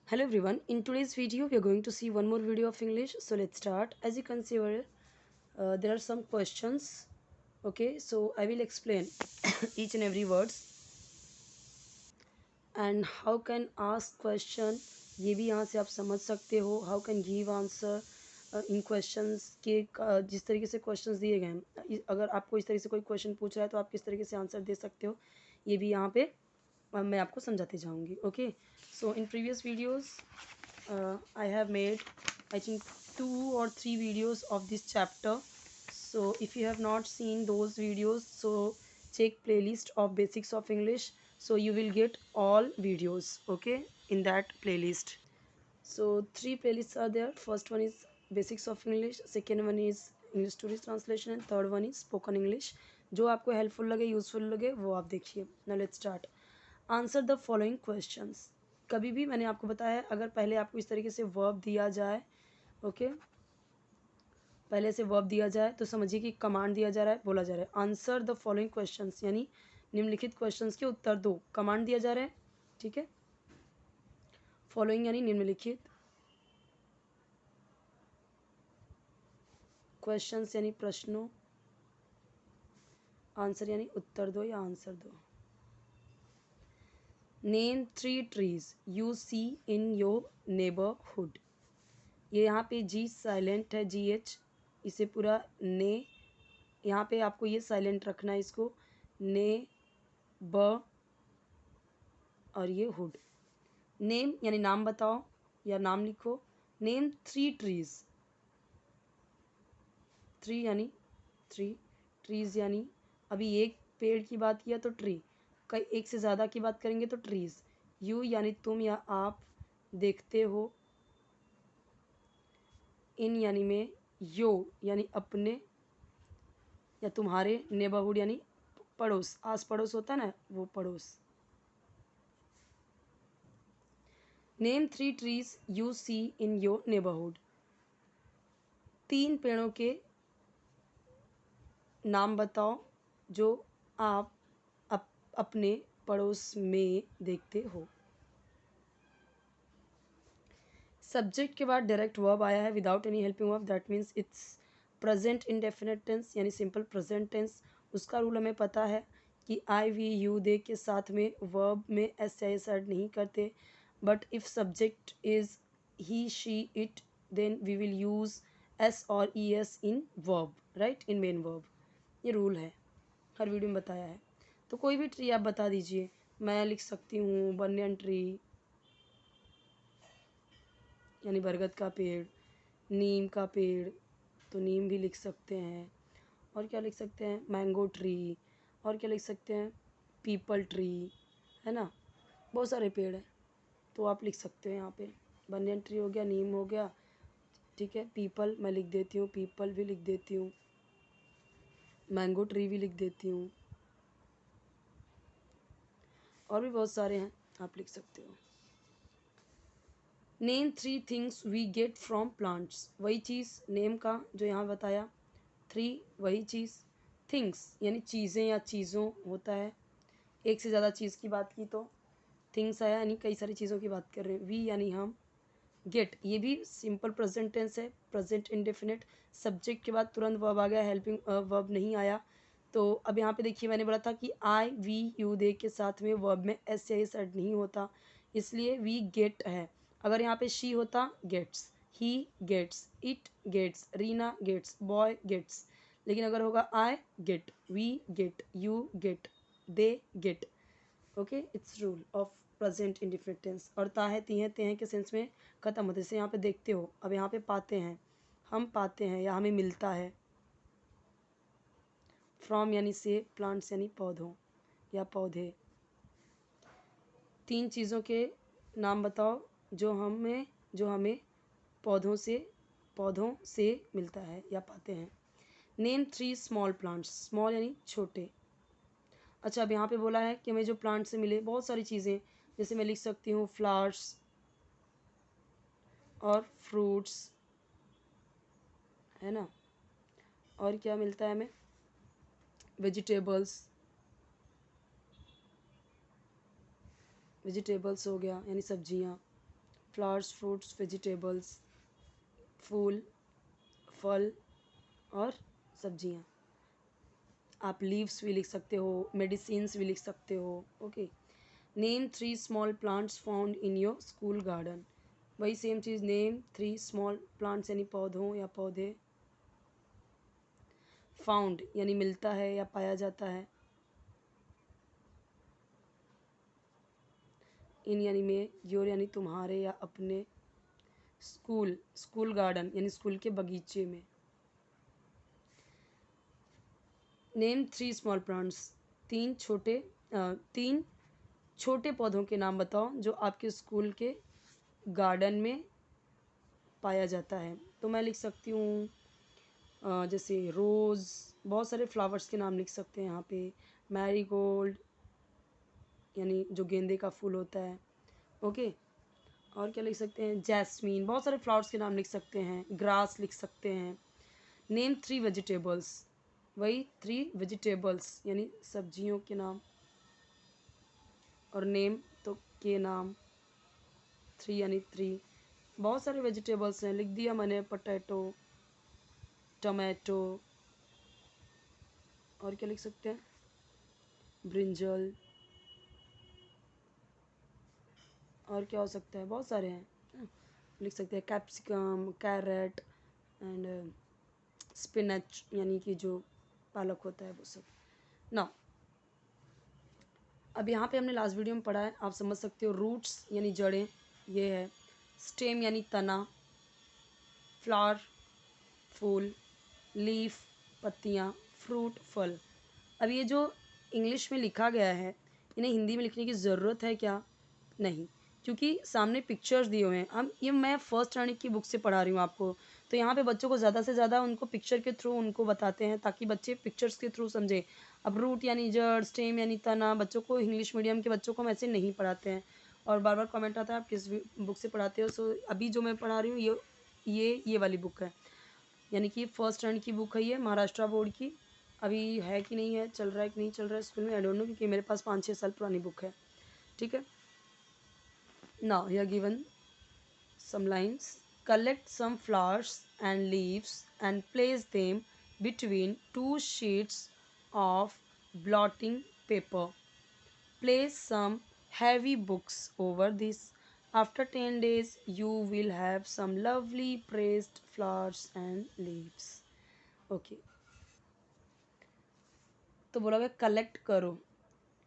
Hello everyone, in today's video we are going to see one more video of English. So let's start. As you can see over here, there are some questions. Okay, so I will explain each and every words and how can ask question, ये भी यहाँ से आप समझ सकते हो. How can give answer in questions के जिस तरीके से क्वेश्चंस दिए गए हैं, अगर आपको इस तरीके से कोई क्वेश्चन पूछ रहा है तो आप किस तरीके से आंसर दे सकते हो, ये भी यहाँ पे मैं आपको समझाते जाऊँगी. Okay, so in previous videos I have made I think 2 or 3 videos of this chapter. So if you have not seen those videos, so check playlist of basics of English, so you will get all videos, okay, in that playlist. So 3 playlists are there. First one is basics of English, second one is English stories translation, and third one is spoken English. जो आपको helpful लगे, useful लगे, वो आप देखिए. Now let's start. Answer the following questions. कभी भी मैंने आपको बताया है, अगर पहले आपको इस तरीके से वर्ब दिया जाए, ओके, पहले से वर्ब दिया जाए तो समझिए कि कमांड दिया जा रहा है, बोला जा रहा है आंसर द फॉलोइंग क्वेश्चंस, यानी निम्नलिखित क्वेश्चंस के उत्तर दो. कमांड दिया जा रहा है, ठीक है. फॉलोइंग यानी निम्नलिखित, क्वेश्चंस यानी प्रश्नों, आंसर यानी उत्तर दो या आंसर दो. Name 3 trees you see in your neighbourhood. ये यहाँ पे जी साइलेंट है, जी एच, इसे पूरा ने, यहाँ पे आपको ये साइलेंट रखना है, इसको ने ब और ये हुड. नेम यानी नाम बताओ या नाम लिखो. नेम 3 ट्रीज, 3 यानी 3, ट्रीज यानी अभी एक पेड़ की बात किया तो ट्री, कई एक से ज़्यादा की बात करेंगे तो ट्रीज. यू यानी तुम या आप देखते हो. इन यानी में, यो यानी अपने या तुम्हारे, नेबरहुड यानी पड़ोस, आस पड़ोस होता है ना, वो पड़ोस. Name 3 trees you see in your neighbourhood. 3 पेड़ों के नाम बताओ जो आप अपने पड़ोस में देखते हो. सब्जेक्ट के बाद डायरेक्ट वर्ब आया है without any helping verb, that means it's present indefinite tense यानी सिंपल प्रेजेंट टेंस. उसका रूल हमें पता है कि आई वी यू दे के साथ में वर्ब में एस या एस ऐड नहीं करते. But if subject is he she it, then we will use S और E S in verb, right, in main verb. ये रूल है, हर वीडियो में बताया है. तो कोई भी ट्री आप बता दीजिए. मैं लिख सकती हूँ बनियन ट्री यानी बरगद का पेड़, नीम का पेड़ तो नीम भी लिख सकते हैं. और क्या लिख सकते हैं, मैंगो ट्री. और क्या लिख सकते हैं, पीपल ट्री, है ना, बहुत सारे पेड़ हैं तो आप लिख सकते हो. यहाँ पे बनियन ट्री हो गया, नीम हो गया, ठीक है. पीपल मैं लिख देती हूँ, पीपल भी लिख देती हूँ, मैंगो ट्री भी लिख देती हूँ, और भी बहुत सारे हैं, आप लिख सकते हो. Name 3 things we get from plants. वही चीज़ नेम का जो यहाँ बताया, 3 वही चीज़, थिंग्स यानी चीज़ें या चीज़ों होता है. एक से ज़्यादा चीज़ की बात की तो थिंग्स आया, यानी कई सारी चीज़ों की बात कर रहे हैं. वी यानी हम, गेट ये भी सिंपल प्रेजेंट टेंस है, प्रेजेंट इंडेफिनिट. सब्जेक्ट के बाद तुरंत वर्ब आ गया, हेल्पिंग वर्ब नहीं आया. तो अब यहाँ पे देखिए, मैंने बोला था कि आई वी यू दे के साथ में वर्ब में एस या एस ऐड नहीं होता, इसलिए वी गेट है. अगर यहाँ पे शी होता, gets, he gets, it gets, Reena gets, boy gets. लेकिन अगर होगा I get, we get, you get, they get. Okay, it's rule of present indefinite tense. और ता है, ती है, ते हैं के सेंस में ख़त्म होते. जैसे यहाँ पे देखते हो, अब यहाँ पे पाते हैं, हम पाते हैं या हमें मिलता है. फ्रॉम यानी से, प्लांट्स यानी पौधों या पौधे. 3 चीज़ों के नाम बताओ जो हमें पौधों से मिलता है या पाते हैं. Name 3 small plants. स्मॉल यानी छोटे. अच्छा, अब यहाँ पे बोला है कि हमें जो प्लांट से मिले बहुत सारी चीज़ें, जैसे मैं लिख सकती हूँ फ्लावर्स और फ्रूट्स, है ना. और क्या मिलता है हमें, वेजिटेबल्स, वेजिटेबल्स हो गया यानी सब्जियाँ. फ्लावर्स, फ्रूट्स, वेजिटेबल्स, फूल, फल और सब्जियाँ। आप लीव्स भी लिख सकते हो, मेडिसिन्स भी लिख सकते हो। Okay. Name 3 small plants found in your school garden. वही सेम चीज़, नेम 3 स्मॉल प्लांट्स यानी पौधों या पौधे, फाउंड यानी मिलता है या पाया जाता है, इन यानी में, योर यानी तुम्हारे या अपने, स्कूल गार्डन यानी स्कूल के बगीचे में। नेम 3 स्मॉल प्लांट्स, तीन छोटे पौधों के नाम बताओ जो आपके स्कूल के गार्डन में पाया जाता है। तो मैं लिख सकती हूँ जैसे रोज़, बहुत सारे फ्लावर्स के नाम लिख सकते हैं यहाँ पे। मैरीगोल्ड यानी जो गेंदे का फूल होता है। ओके। और क्या लिख सकते हैं, जैस्मीन, बहुत सारे फ्लावर्स के नाम लिख सकते हैं। ग्रास लिख सकते हैं। नेम 3 वेजिटेबल्स, वही 3 वेजिटेबल्स यानी सब्जियों के नाम, और नेम तो के नाम, 3 यानी 3। बहुत सारे वेजिटेबल्स हैं, लिख दिया मैंने, पोटैटो, टमाटो, और क्या लिख सकते हैं, ब्रिंजल, और क्या हो सकता है, बहुत सारे हैं। लिख सकते हैं कैप्सिकम, कैरेट एंड स्पिनच यानी कि जो पालक होता है वो सब ना। अब यहाँ पे हमने लास्ट वीडियो में पढ़ा है, आप समझ सकते हो। रूट्स यानी जड़ें, ये है। स्टेम यानी तना, फ्लावर फूल, लीफ पत्तियाँ, फ्रूट फल। अब ये जो इंग्लिश में लिखा गया है, इन्हें हिंदी में लिखने की ज़रूरत है क्या? नहीं, क्योंकि सामने पिक्चर्स दिए हुए हैं। हम ये मैं फर्स्ट श्रेणी की बुक से पढ़ा रही हूँ आपको, तो यहाँ पे बच्चों को ज़्यादा से ज़्यादा उनको पिक्चर के थ्रू उनको बताते हैं ताकि बच्चे पिक्चर्स के थ्रू समझें। अब रूट यानी जड़, स्टेम यानी तना, बच्चों को इंग्लिश मीडियम के बच्चों को हम ऐसे नहीं पढ़ाते हैं। और बार बार कमेंट आता है आप किस बुक से पढ़ाते हो। सो अभी जो मैं पढ़ा रही हूँ ये वाली बुक है, यानी कि फर्स्ट रैंक की बुक है ये, महाराष्ट्र बोर्ड की। अभी है कि नहीं है, चल रहा है कि नहीं चल रहा है स्कूल में, आई डोंट नो, क्योंकि मेरे पास 5-6 साल पुरानी बुक है। ठीक है। Now here given some lines. Collect some flowers and leaves and place them between two sheets of blotting paper. Place some heavy books over this. After 10 days, you will have some lovely pressed flowers and leaves. Okay. तो बोला गया collect करो,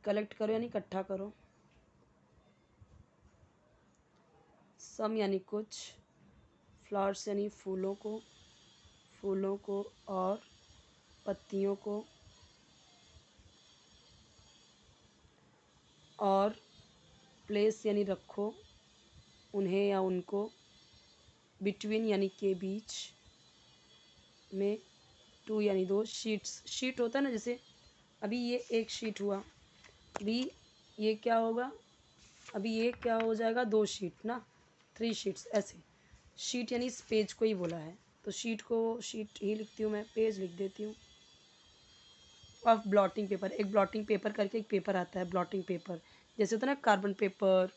collect करो यानी इकट्ठा करो। सम यानी कुछ, फ्लावर्स यानी फूलों को और पत्तियों को, और प्लेस यानी रखो उन्हें या उनको, बिटवीन यानी के बीच में, टू यानी दो, शीट्स, शीट होता है ना, जैसे अभी ये एक शीट हुआ, अभी ये क्या होगा, अभी ये क्या हो जाएगा, 2 शीट ना, 3 शीट्स ऐसे। शीट यानी इस पेज को ही बोला है, तो शीट को शीट ही लिखती हूँ मैं, पेज लिख देती हूँ। ऑफ ब्लॉटिंग पेपर, एक ब्लॉटिंग पेपर करके एक पेपर आता है, ब्लॉटिंग पेपर जैसे होता है ना, कार्बन पेपर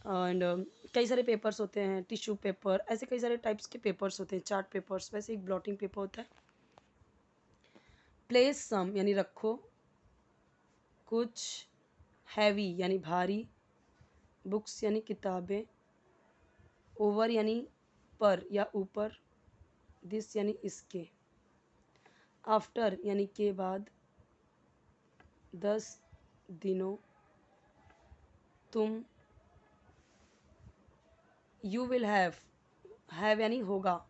एंड कई सारे पेपर्स होते हैं, टिश्यू पेपर, ऐसे कई सारे टाइप्स के पेपर्स होते हैं, चार्ट पेपर्स, वैसे एक ब्लॉटिंग पेपर होता है। प्लेस सम यानी रखो कुछ, हैवी यानी भारी, बुक्स यानी किताबें, ओवर यानी पर या ऊपर, दिस यानी इसके, आफ्टर यानी के बाद, 10 दिनों, तुम, यू विल हैव यानी होगा।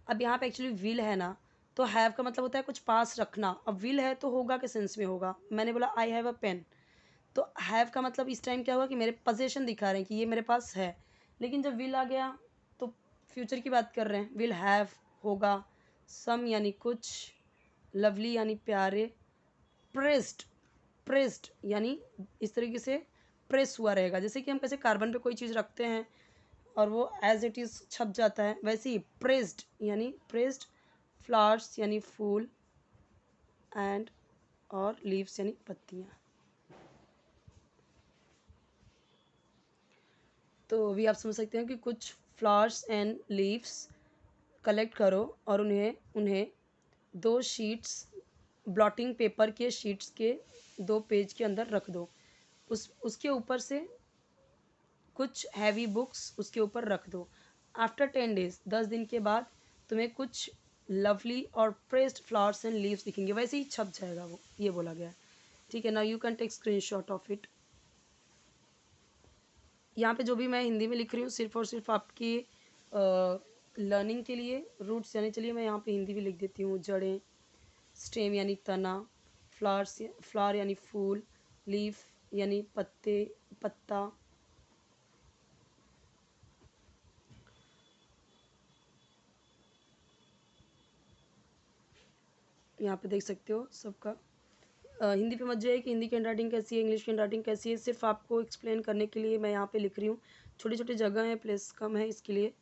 अब यहाँ पे एक्चुअली विल है ना, तो हैव का मतलब होता है कुछ पास रखना, अब विल है तो होगा के सेंस में होगा। मैंने बोला आई हैव अ पेन, तो हैव का मतलब इस टाइम क्या होगा कि मेरे पोजेशन दिखा रहे हैं कि ये मेरे पास है। लेकिन जब विल आ गया तो फ्यूचर की बात कर रहे हैं, विल हैव होगा। सम यानी कुछ, लवली यानी प्यारे, प्रेस्ड, प्रेस्ड यानी इस तरीके से प्रेस हुआ रहेगा, जैसे कि हम कैसे कार्बन पे कोई चीज़ रखते हैं और वो एज इट इज़ छप जाता है, वैसे ही प्रेस्ड यानी प्रेस्ड, फ्लावर्स यानी फूल, एंड और लीव्स यानी पत्तियाँ। तो अभी आप समझ सकते हैं कि कुछ फ्लावर्स एंड लीव्स कलेक्ट करो और उन्हें उन्हें 2 शीट्स ब्लॉटिंग पेपर के शीट्स के 2 पेज के अंदर रख दो। उसके ऊपर से कुछ हैवी बुक्स उसके ऊपर रख दो। आफ्टर 10 डेज 10 दिन के बाद तुम्हें कुछ लवली और प्रेस्ड फ्लावर्स एंड लीव्स दिखेंगे, वैसे ही छप जाएगा वो, ये बोला गया है। ठीक है, now you can take screenshot of it. यहाँ पे जो भी मैं हिंदी में लिख रही हूँ सिर्फ और सिर्फ आपकी लर्निंग के लिए, रूट्स यानी, चलिए मैं यहाँ पे हिंदी भी लिख देती हूँ। जड़ें, स्टेम यानी तना, फ्लावर यानी फूल, लीफ यानी पत्ते, पत्ता, यहाँ पे देख सकते हो सबका। हिंदी पे मत जाइए कि हिंदी की हैंडराइटिंग कैसी है, इंग्लिश की हैंडराइटिंग कैसी है, सिर्फ आपको एक्सप्लेन करने के लिए मैं यहाँ पे लिख रही हूँ। छोटी छोटी जगह है, प्लेस कम है, इसके लिए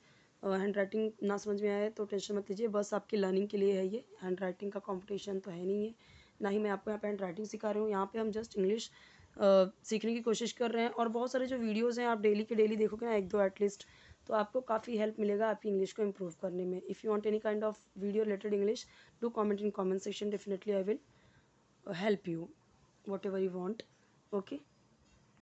हैंडराइटिंग ना समझ में आए तो टेंशन मत लीजिए, बस आपकी लर्निंग के लिए है ये। हैंडराइटिंग का कंपटीशन तो है नहीं है, ना ही मैं आपको यहाँ पे हैंडराइटिंग सिखा रही हूँ। यहाँ पे हम जस्ट इंग्लिश सीखने की कोशिश कर रहे हैं। और बहुत सारे जो वीडियोज़ हैं आप डेली के डेली देखोगे ना, 1-2 एटलीस्ट, तो आपको काफ़ी हेल्प मिलेगा आपकी इंग्लिश को इम्प्रूव करने में। If you want any kind of video related English, do comment in comment section, definitely I will help you whatever you want. Okay.